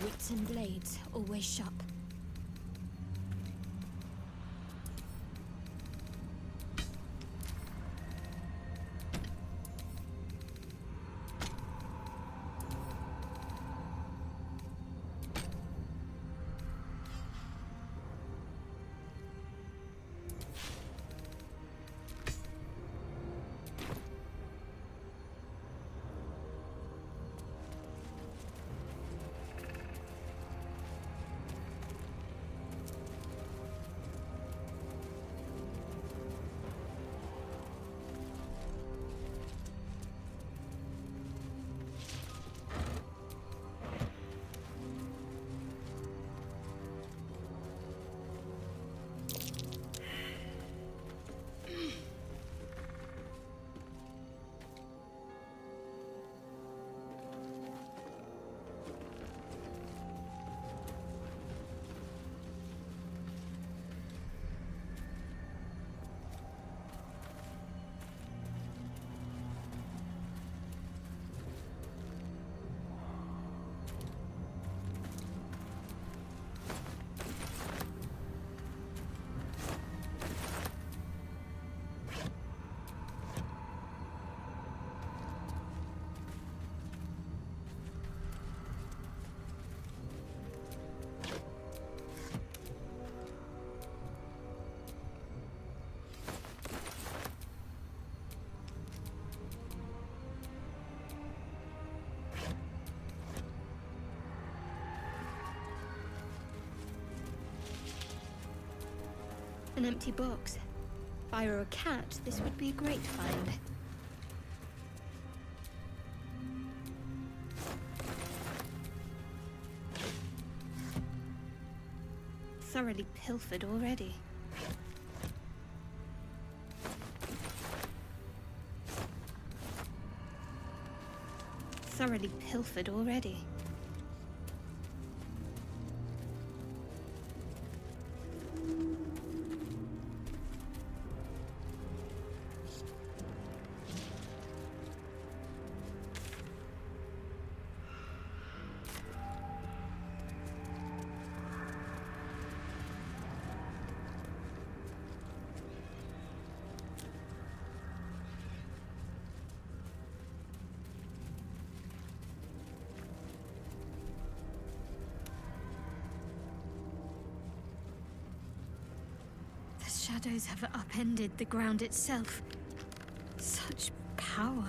wits and blades, always sharp. An empty box. If I were a cat, this would be a great find. Thoroughly pilfered already. Thoroughly pilfered already. Shadows have upended the ground itself. Such power.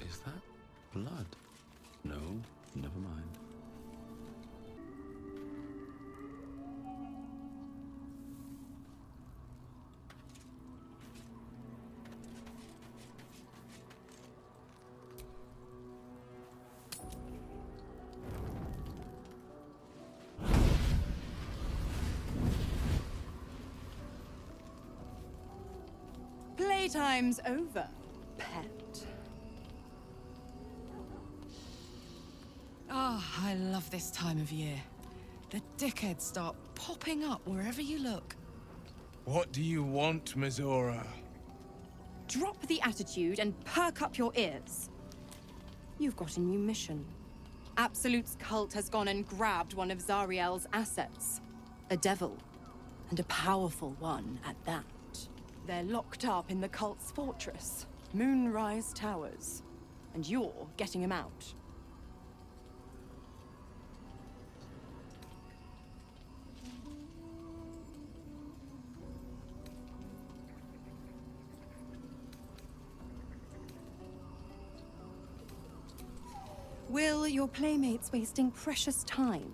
Is that blood? No, never mind. Playtime's over, pet. Oh, I love this time of year. The dickheads start popping up wherever you look. What do you want, Mizora? Drop the attitude and perk up your ears. You've got a new mission. Absolute's cult has gone and grabbed one of Zariel's assets. A devil. And a powerful one at that. They're locked up in the cult's fortress, Moonrise Towers. And you're getting him out. Will, your playmate's wasting precious time.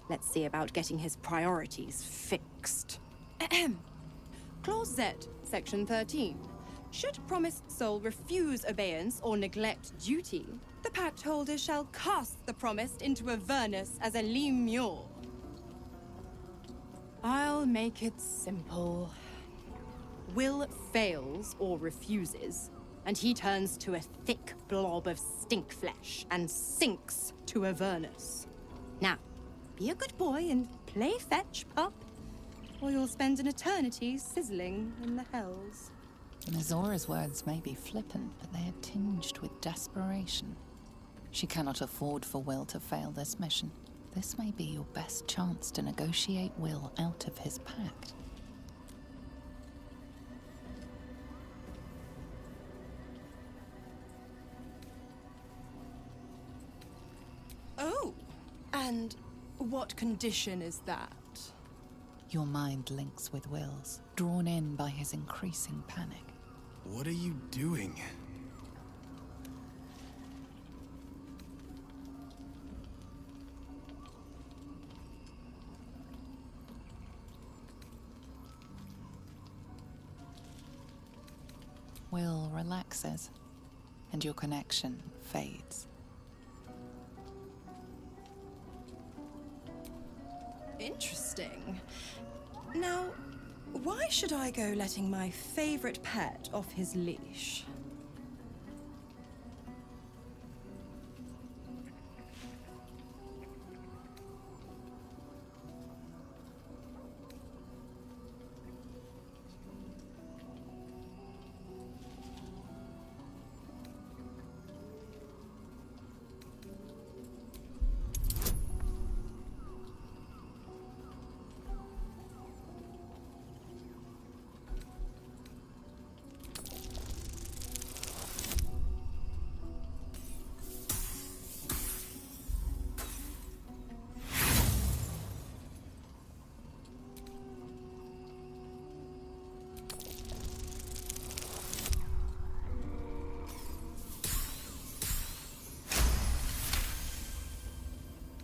Let's see about getting his priorities fixed. Ahem. Clause Z, Section 13. Should promised soul refuse obeyance or neglect duty, the pact holder shall cast the promised into Avernus as a lemure. I'll make it simple. Will fails or refuses, and he turns to a thick blob of stink flesh and sinks to Avernus. Now, be a good boy and play fetch, pup, or you'll spend an eternity sizzling in the hells. Mizora's words may be flippant, but they are tinged with desperation. She cannot afford for Will to fail this mission. This may be your best chance to negotiate Will out of his pact. Oh, and what condition is that? Your mind links with Will's, drawn in by his increasing panic. What are you doing? Will relaxes, and your connection fades. Interesting. Now, why should I go letting my favorite pet off his leash?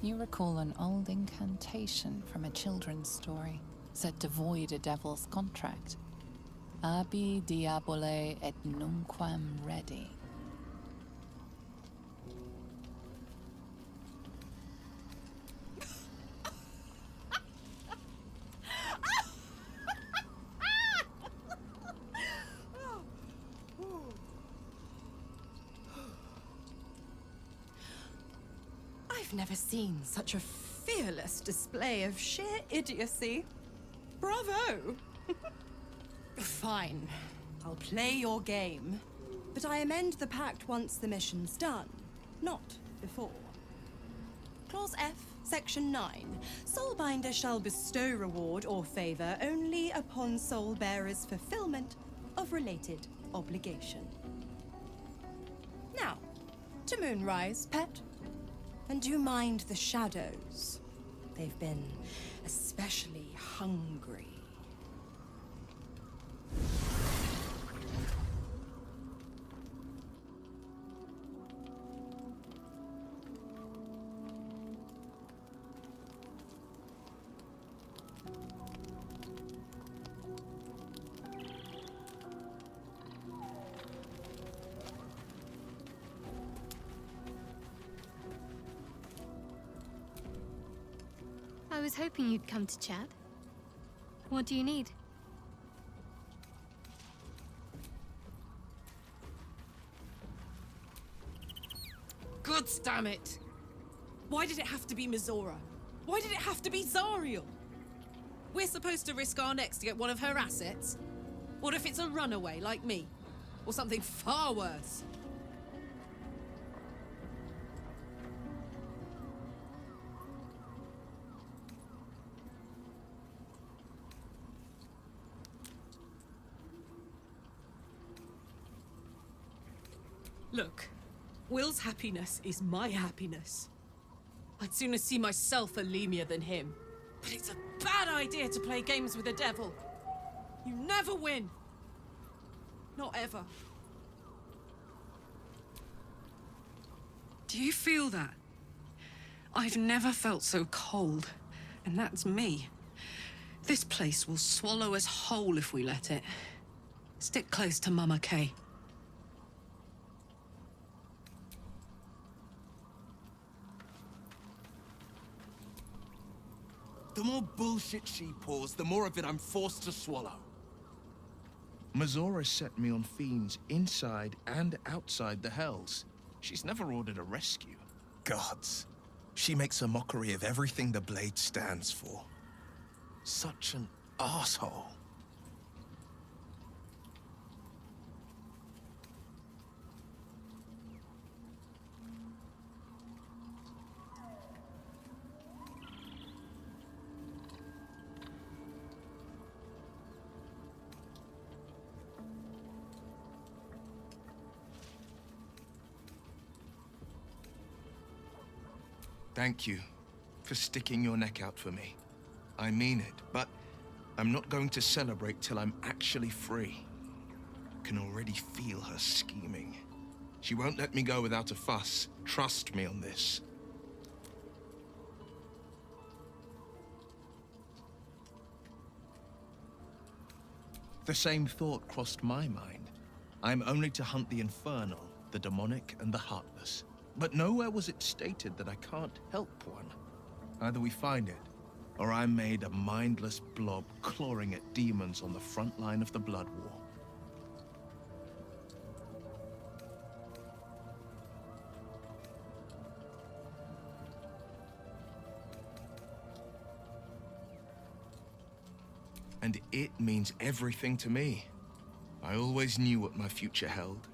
You recall an old incantation from a children's story, said to void a devil's contract. Abi diabole et nunquam redi. I've never seen such a fearless display of sheer idiocy. Bravo! Fine, I'll play your game. But I amend the pact once the mission's done, not before. Clause F, Section 9. Soulbinder shall bestow reward or favor only upon soul bearer's fulfillment of related obligation. Now, to Moonrise, pet. And do mind the shadows. They've been especially hungry. was hoping you'd come to chat. What do you need? Gods damn it! Why did it have to be Mizora? Why did it have to be Zariel? We're supposed to risk our necks to get one of her assets? What if it's a runaway like me? Or something far worse? Look, Will's happiness is my happiness. I'd sooner see myself a Lemur than him. But it's a bad idea to play games with the devil. You never win. Not ever. Do you feel that? I've never felt so cold, and that's me. This place will swallow us whole if we let it. Stick close to Mama Kay. The more bullshit she pours, the more of it I'm forced to swallow. Mizora set me on fiends inside and outside the Hells. She's never ordered a rescue. Gods. She makes a mockery of everything the Blade stands for. Such an asshole. Thank you for sticking your neck out for me. I mean it, but I'm not going to celebrate till I'm actually free. Can already feel her scheming. She won't let me go without a fuss. Trust me on this. The same thought crossed my mind. I'm only to hunt the infernal, the demonic, and the heartless. But nowhere was it stated that I can't help one. Either we find it, or I'm made a mindless blob clawing at demons on the front line of the Blood War. And it means everything to me. I always knew what my future held,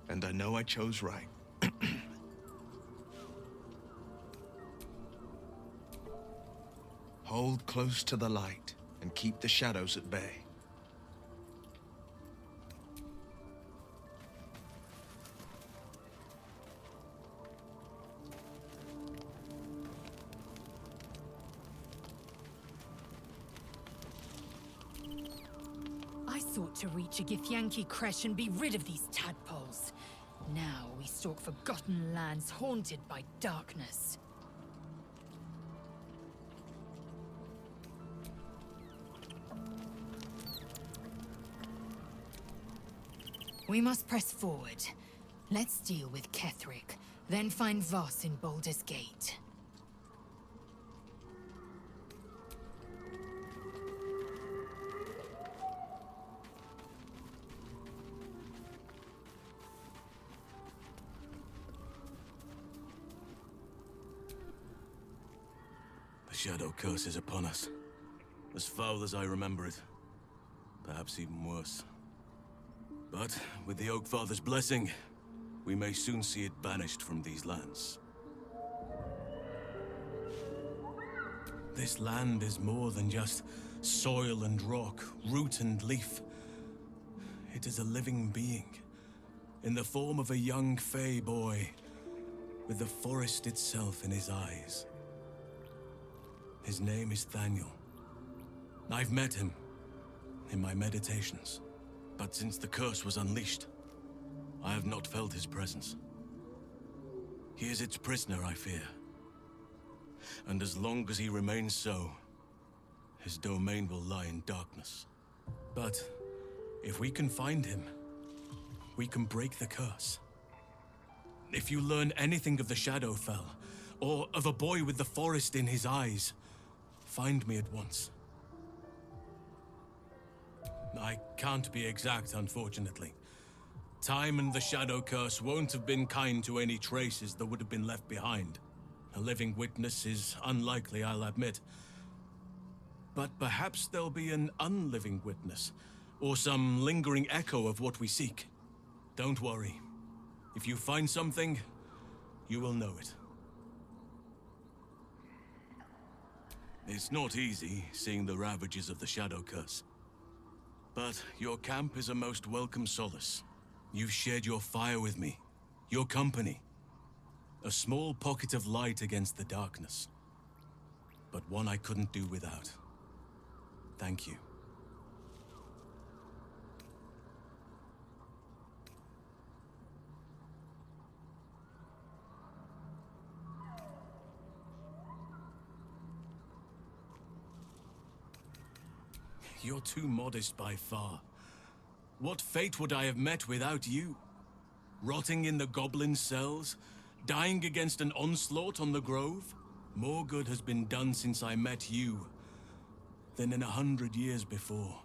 and I know I chose right. Hold close to the light and keep the shadows at bay. I sought to reach a Githyanki creche and be rid of these tadpoles. Now we stalk forgotten lands haunted by darkness. We must press forward. Let's deal with Ketheric, then find Voss in Baldur's Gate. The Shadow Curse is upon us. As foul as I remember it. Perhaps even worse. But with the Oak Father's blessing, we may soon see it banished from these lands. This land is more than just soil and rock, root and leaf. It is a living being, in the form of a young Fey boy, with the forest itself in his eyes. His name is Thaniel. I've met him in my meditations. But since the curse was unleashed, I have not felt his presence. He is its prisoner, I fear. And as long as he remains so, his domain will lie in darkness. But if we can find him, we can break the curse. If you learn anything of the Shadowfell, or of a boy with the forest in his eyes, find me at once. I can't be exact, unfortunately. Time and the Shadow Curse won't have been kind to any traces that would have been left behind. A living witness is unlikely, I'll admit. But perhaps there'll be an unliving witness, or some lingering echo of what we seek. Don't worry. If you find something, you will know it. It's not easy, seeing the ravages of the Shadow Curse. But your camp is a most welcome solace. You've shared your fire with me, your company. A small pocket of light against the darkness. But one I couldn't do without. Thank you. You're too modest by far. What fate would I have met without you? Rotting in the goblin cells? Dying against an onslaught on the grove? More good has been done since I met you than in 100 years before.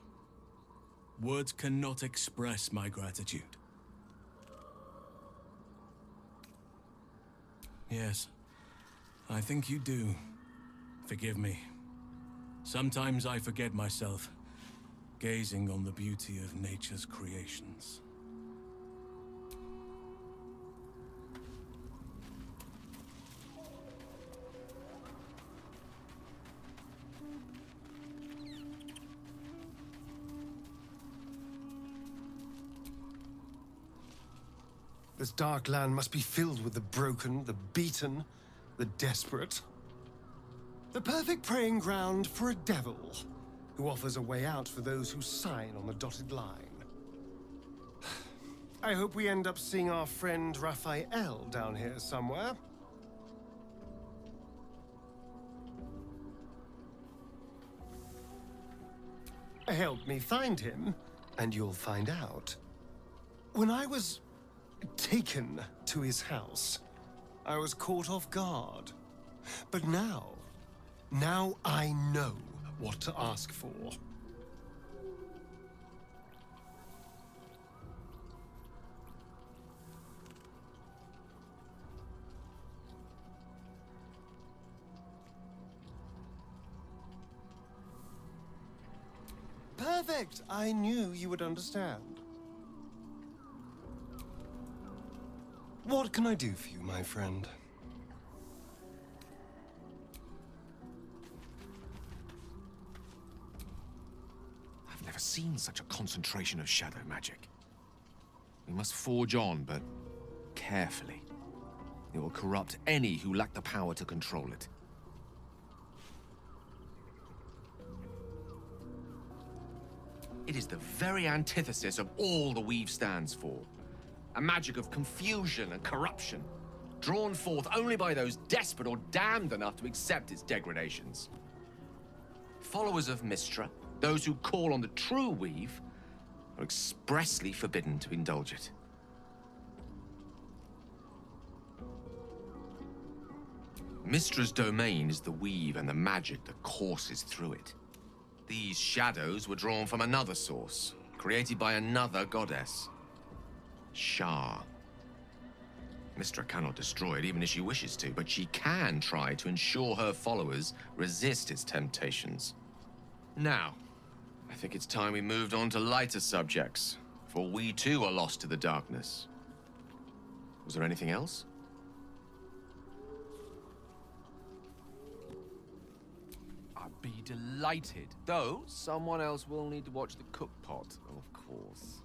Words cannot express my gratitude. Yes, I think you do. Forgive me. Sometimes I forget myself, gazing on the beauty of nature's creations. This dark land must be filled with the broken, the beaten, the desperate. The perfect preying ground for a devil who offers a way out for those who sign on the dotted line. I hope we end up seeing our friend Raphael down here somewhere. Help me find him, and you'll find out. When I was taken to his house, I was caught off guard. But now I know what to ask for. Perfect! I knew you would understand. What can I do for you, my friend? I've never seen such a concentration of shadow magic. We must forge on, but carefully. It will corrupt any who lack the power to control it. It is the very antithesis of all the Weave stands for. A magic of confusion and corruption, drawn forth only by those desperate or damned enough to accept its degradations. Followers of Mystra, those who call on the true Weave, are expressly forbidden to indulge it. Mystra's domain is the Weave and the magic that courses through it. These shadows were drawn from another source, created by another goddess. Shah. Mystra cannot destroy it even if she wishes to, but she can try to ensure her followers resist its temptations. Now, I think it's time we moved on to lighter subjects, for we too are lost to the darkness. Was there anything else? I'd be delighted, though someone else will need to watch the cook pot, of course.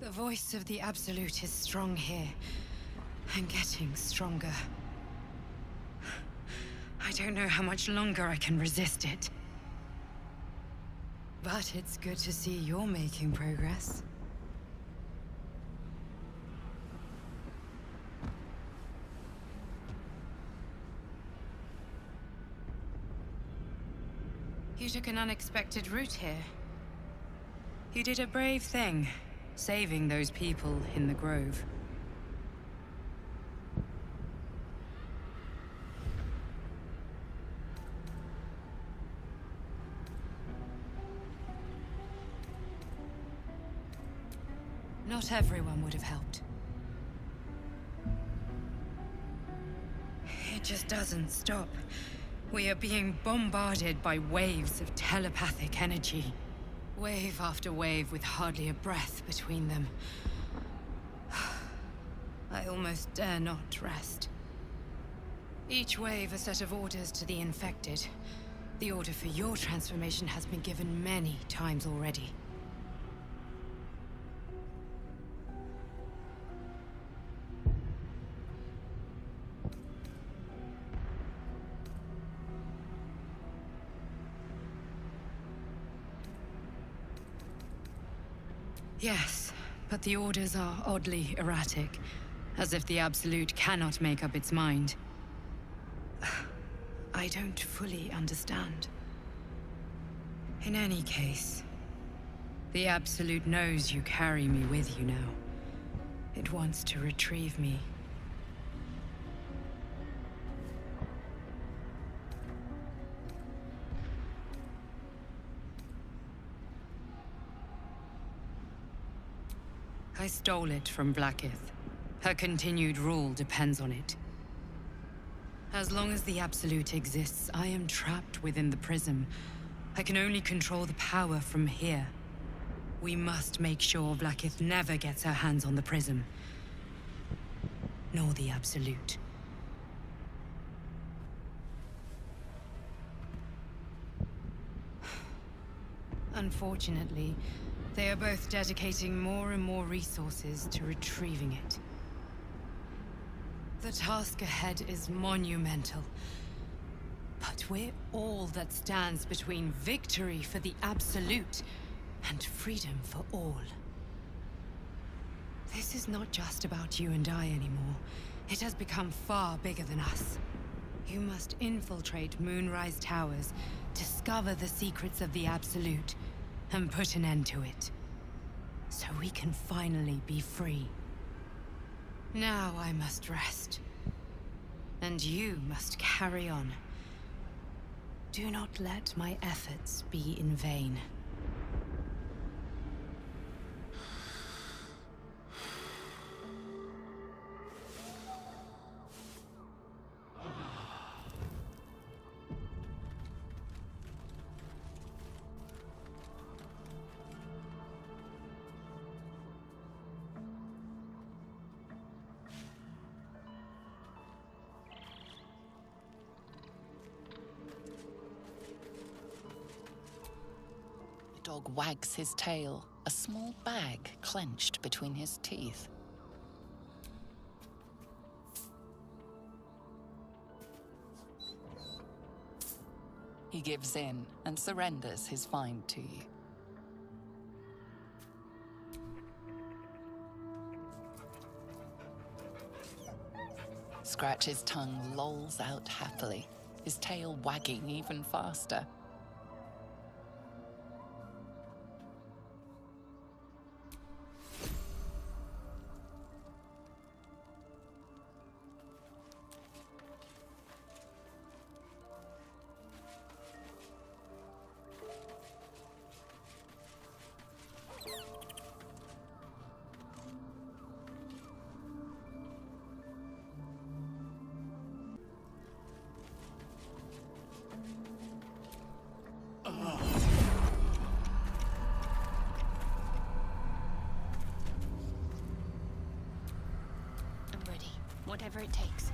The voice of the Absolute is strong here, and getting stronger. I don't know how much longer I can resist it. But it's good to see you're making progress. You took an unexpected route here. You did a brave thing, saving those people in the grove. Not everyone would have helped. It just doesn't stop. We are being bombarded by waves of telepathic energy. Wave after wave with hardly a breath between them. I almost dare not rest. Each wave a set of orders to the infected. The order for your transformation has been given many times already. Yes, but the orders are oddly erratic, as if the Absolute cannot make up its mind. I don't fully understand. In any case, the Absolute knows you carry me with you now. It wants to retrieve me. I stole it from Blackith. Her continued rule depends on it. As long as the Absolute exists, I am trapped within the prism. I can only control the power from here. We must make sure Blackith never gets her hands on the prism. Nor the Absolute. Unfortunately, they are both dedicating more and more resources to retrieving it. The task ahead is monumental. But we're all that stands between victory for the Absolute and freedom for all. This is not just about you and I anymore. It has become far bigger than us. You must infiltrate Moonrise Towers, discover the secrets of the Absolute, and put an end to it. So we can finally be free. Now I must rest. And you must carry on. Do not let my efforts be in vain. The dog wags his tail, a small bag clenched between his teeth. He gives in and surrenders his find to you. Scratch's tongue lolls out happily, his tail wagging even faster. Whatever it takes.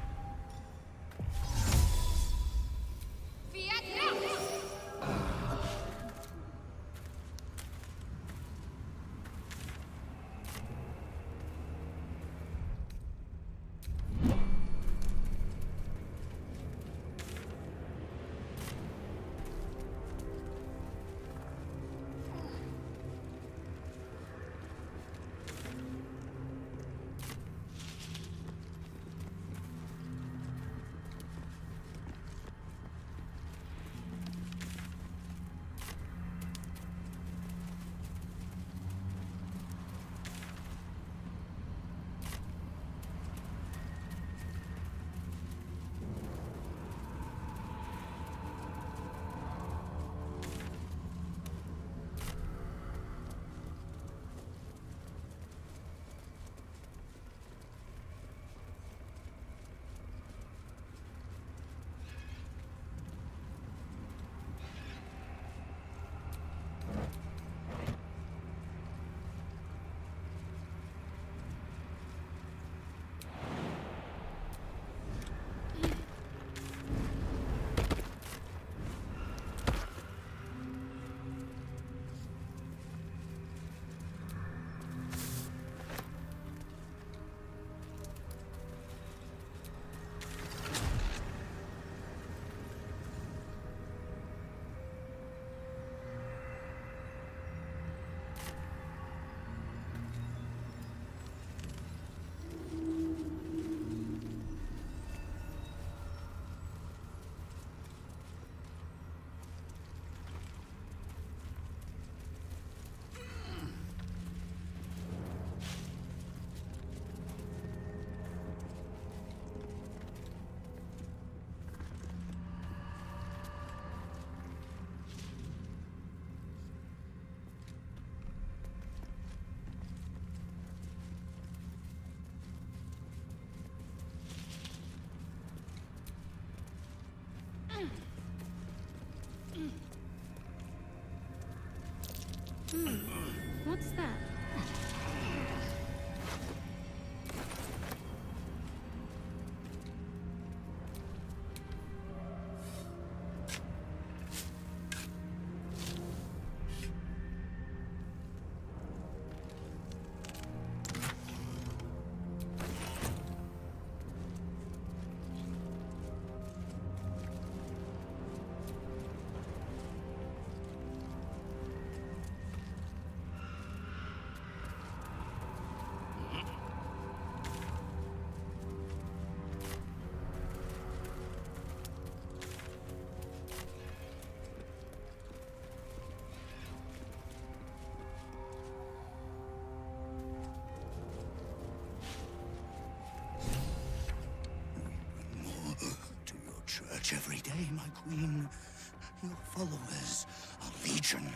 followers are legion.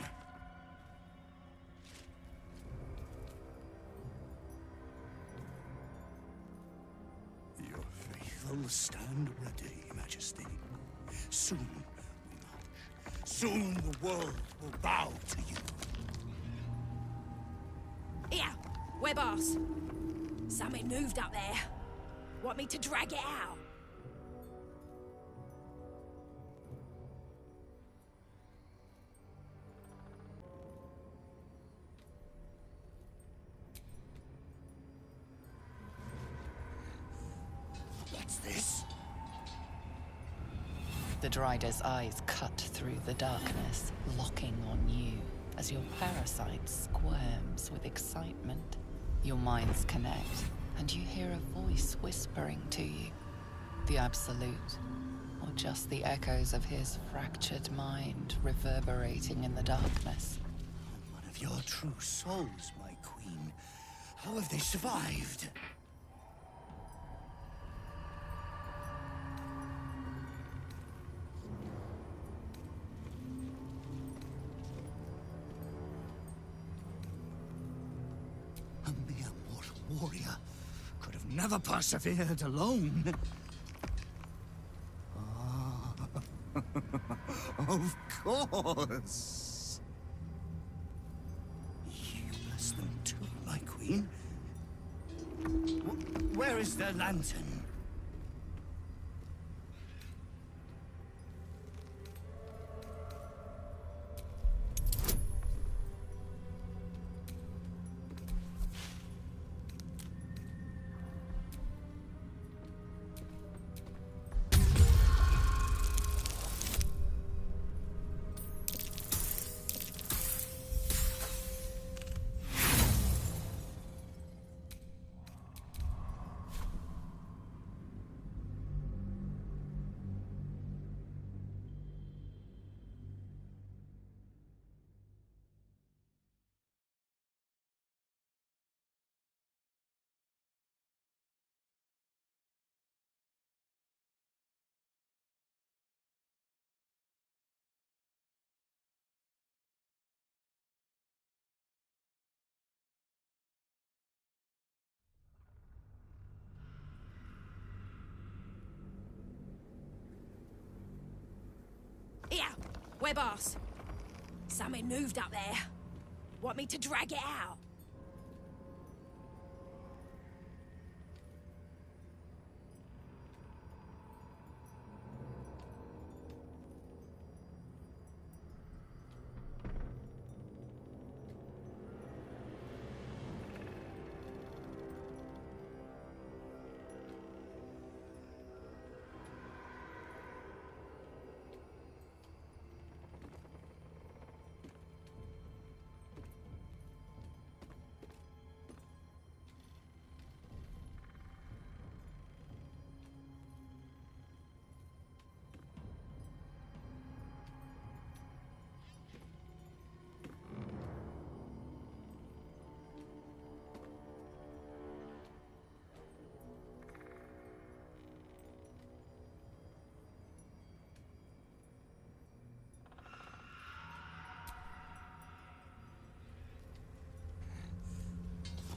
Your faithful stand ready, Majesty. Soon we march. Soon the world will bow to you. Here, web boss. Something moved up there. Want me to drag it out? What's this? The Drider's eyes cut through the darkness, locking on you as your parasite squirms with excitement. Your minds connect, and you hear a voice whispering to you. The Absolute, or just the echoes of his fractured mind reverberating in the darkness. One of your true souls, my queen. How have they survived? A mere mortal warrior could have never persevered alone. Ah, of course. You bless them too, my queen. Where is their lantern? Here, web boss. Something moved up there. Want me to drag it out?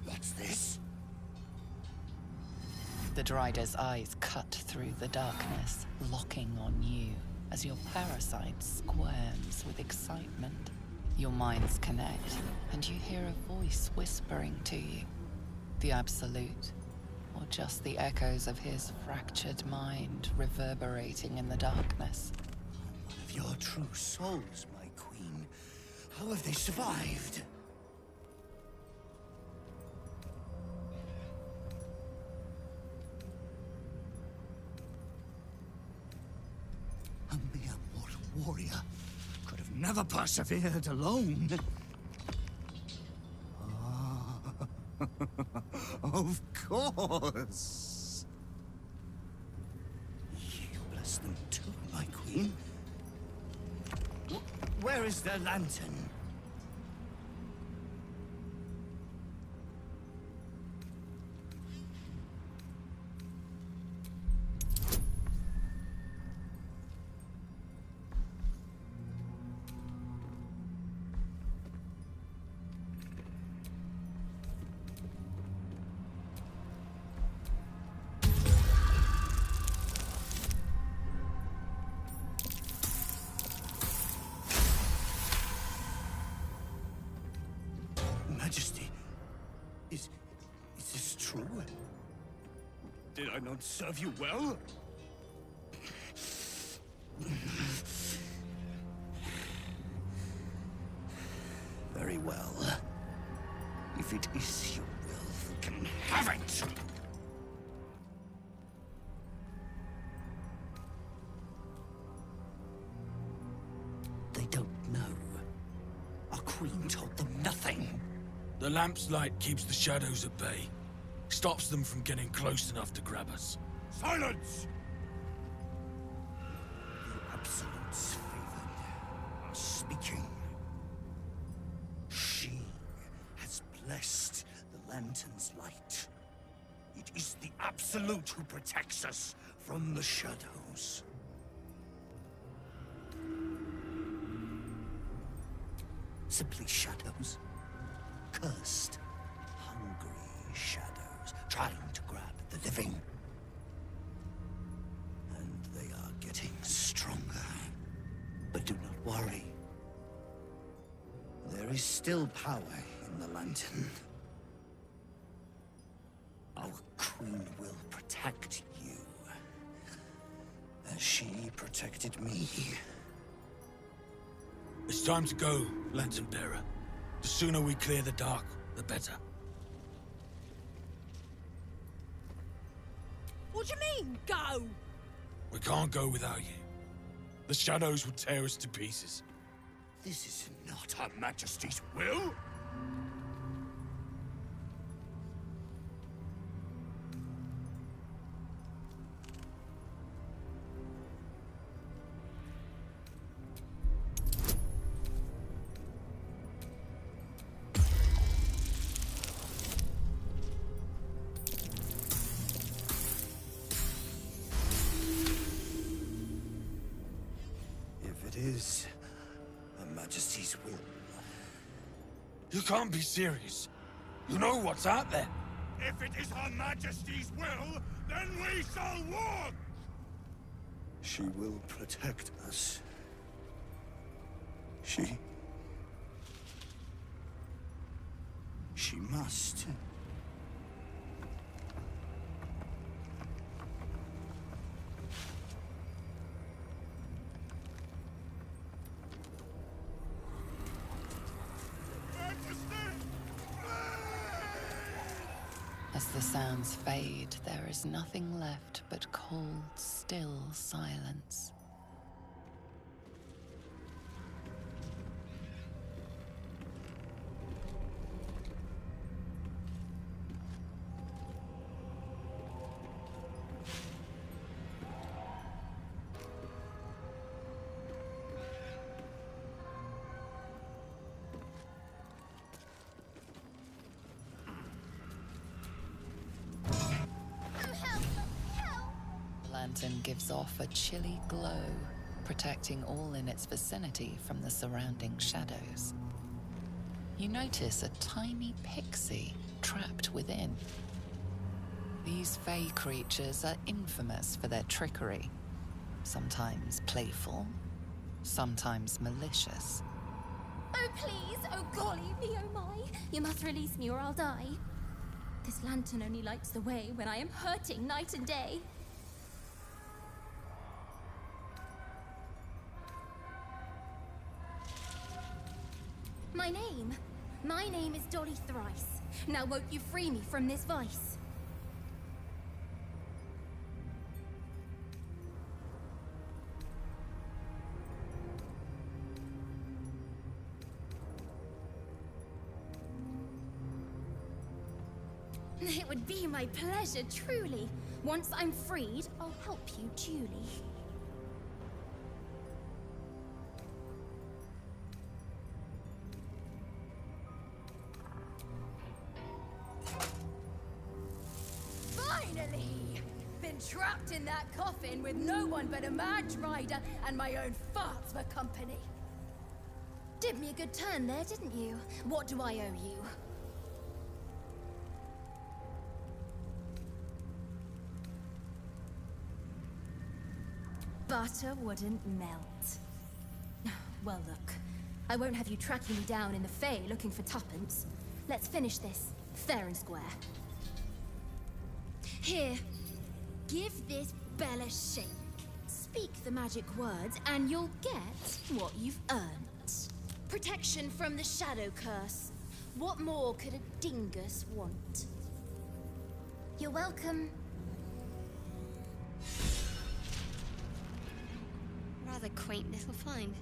What's this? The Drider's eyes cut through the darkness, locking on you as your parasite squirms with excitement. Your minds connect, and you hear a voice whispering to you. The Absolute, or just the echoes of his fractured mind reverberating in the darkness. One of your true souls, my queen. How have they survived? A mere mortal warrior could have never persevered alone. Ah, of course. You bless them too, my queen. Where is their lantern? Is this true? Did I not serve you well? Very well. If it is your will, you can have it! They don't know. Our queen told them nothing. The lamp's light keeps the shadows at bay. Stops them from getting close enough to grab us. Silence! The Absolute's favored are speaking. She has blessed the Lantern's light. It is the Absolute who protects us from the shadows. Simply shadows. Cursed, hungry shadows, trying to grab the living. And they are getting stronger. But do not worry. There is still power in the Lantern. Our queen will protect you, as she protected me. It's time to go, Lantern Bearer. The sooner we clear the dark, the better. What do you mean, go? We can't go without you. The shadows will tear us to pieces. This is not Her Majesty's will. Is Her Majesty's will. You can't be serious. You know what's out there. If it is Her Majesty's will, then we shall walk! She will protect us. She must. As the sounds fade, there is nothing left but cold, still silence. The lantern gives off a chilly glow, protecting all in its vicinity from the surrounding shadows. You notice a tiny pixie trapped within. These fey creatures are infamous for their trickery, sometimes playful, sometimes malicious. Oh please, oh golly me, oh my! You must release me or I'll die. This lantern only lights the way when I am hurting night and day. My name is Dolly Thrice. Now won't you free me from this vice? It would be my pleasure, truly. Once I'm freed, I'll help you duly. Finally! Been trapped in that coffin with no one but a mad rider and my own farts for company. Did me a good turn there, didn't you? What do I owe you? Butter wouldn't melt. Well, look. I won't have you tracking me down in the Fae looking for tuppence. Let's finish this. Fair and square. Here, give this bell a shake. Speak the magic words and you'll get what you've earned. Protection from the shadow curse. What more could a dingus want? You're welcome. Rather quaint little find.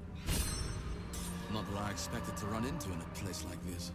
Not what I expected to run into in a place like this.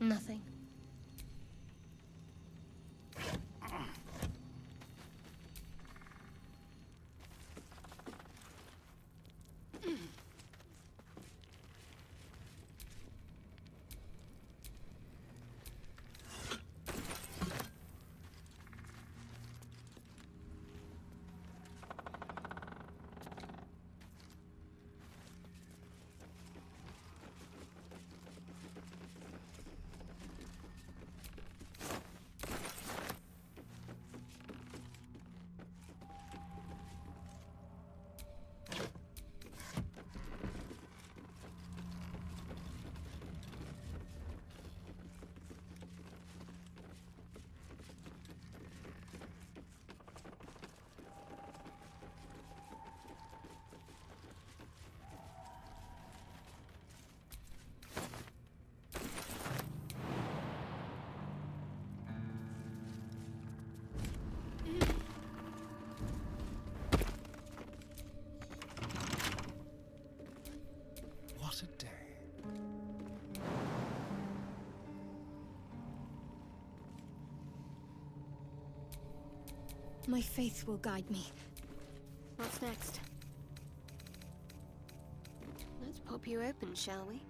Nothing. What a day. My faith will guide me. What's next? Let's pop you open, shall we?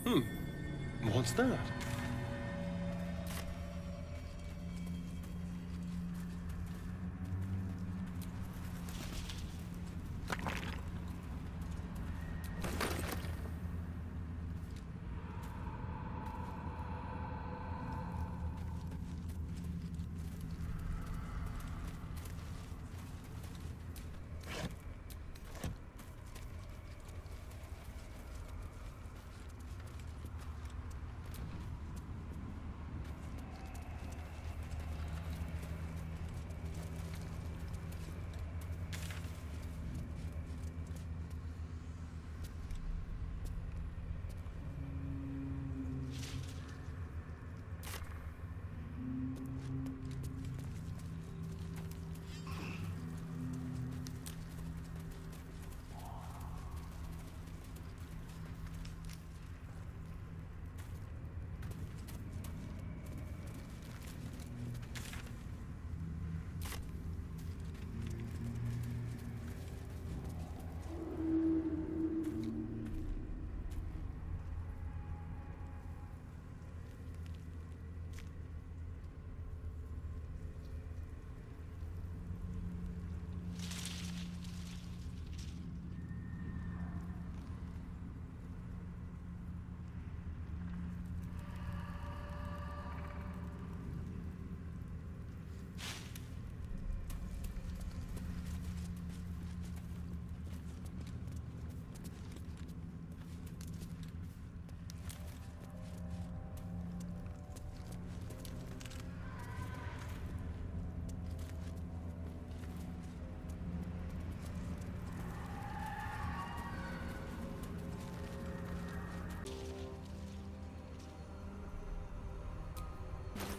What's that?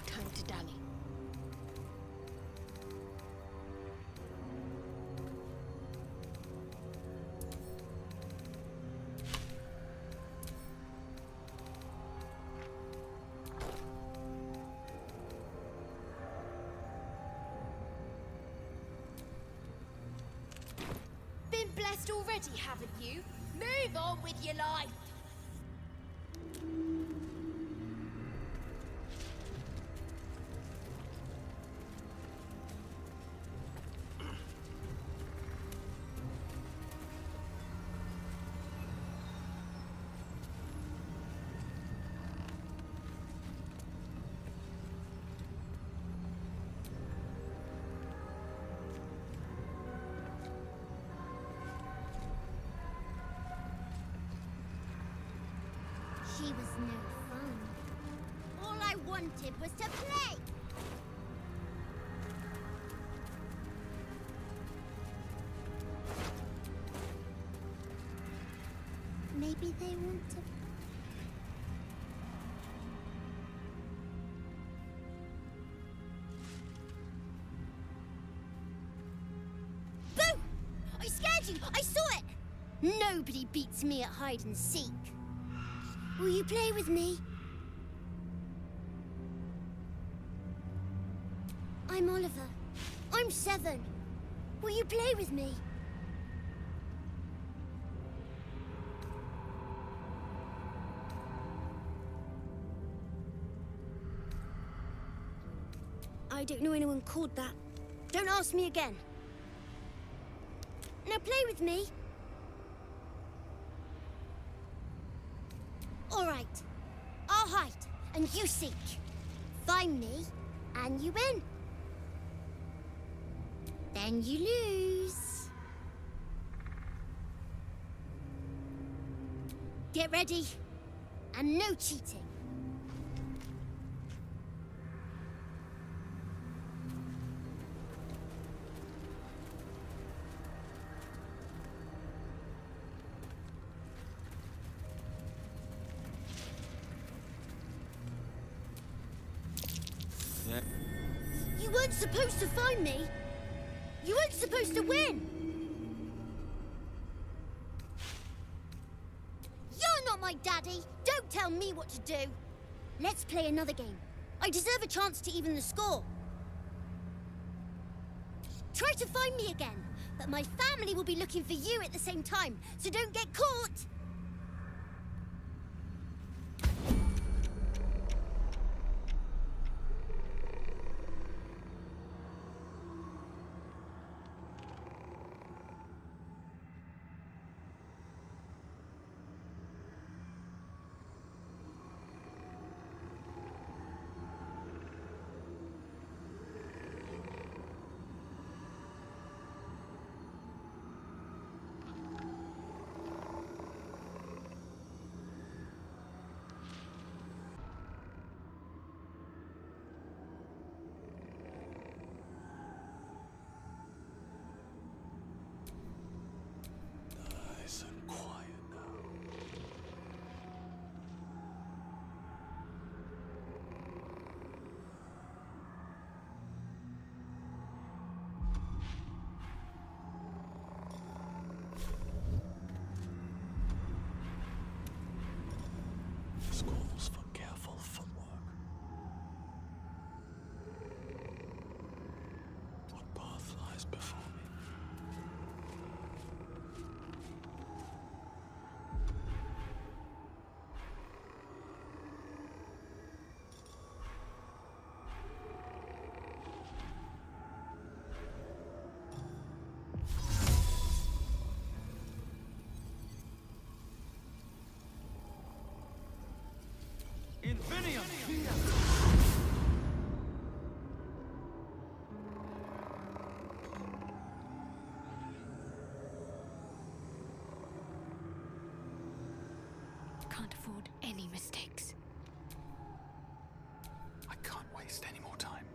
Time to dally. Been blessed already, haven't you? Move on with your life. She was no fun. All I wanted was to play. Maybe they want to... Boo! I scared you! I saw it! Nobody beats me at hide and seek. Will you play with me? I'm Oliver. I'm 7. Will you play with me? I don't know anyone called that. Don't ask me again. Now play with me. All right. I'll hide, and you seek. Find me, and you win. Then you lose. Get ready, and no cheating. You weren't supposed to find me. You weren't supposed to win. You're not my daddy. Don't tell me what to do. Let's play another game. I deserve a chance to even the score. Try to find me again, but my family will be looking for you at the same time, so don't get caught. can't afford any mistakes. I can't waste any more time.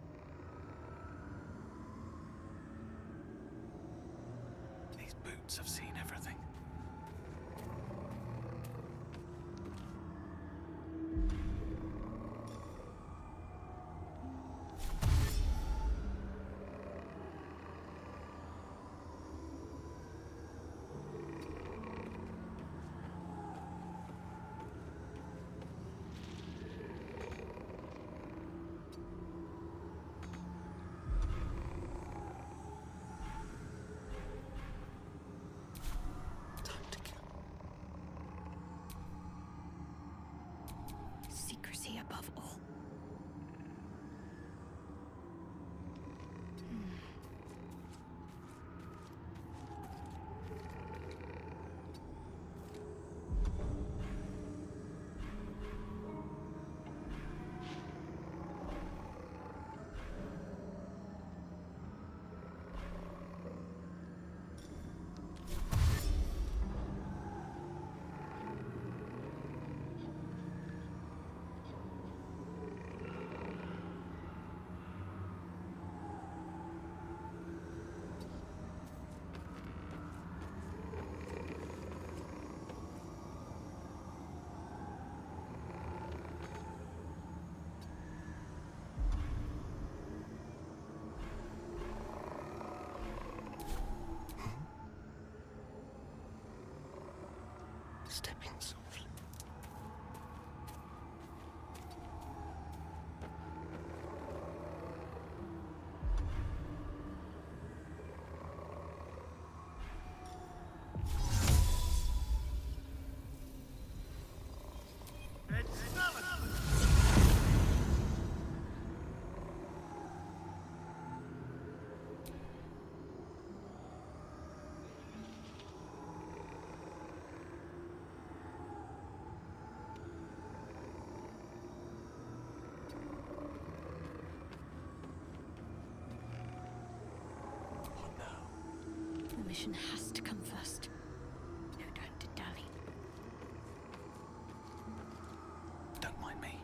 These boots have seen everything. Secrecy above all. Stepping softly. The mission has to come first. No time to dally. Don't mind me.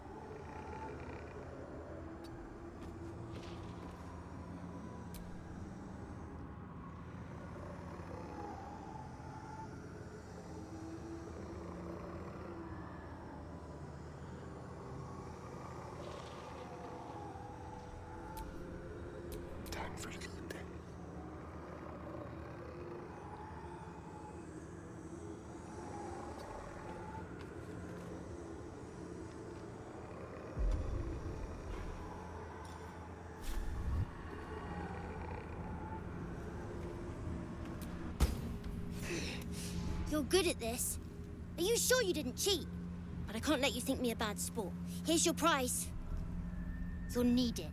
Time for a little day. You're good at this. Are you sure you didn't cheat? But I can't let you think me a bad sport. Here's your prize. You'll need it.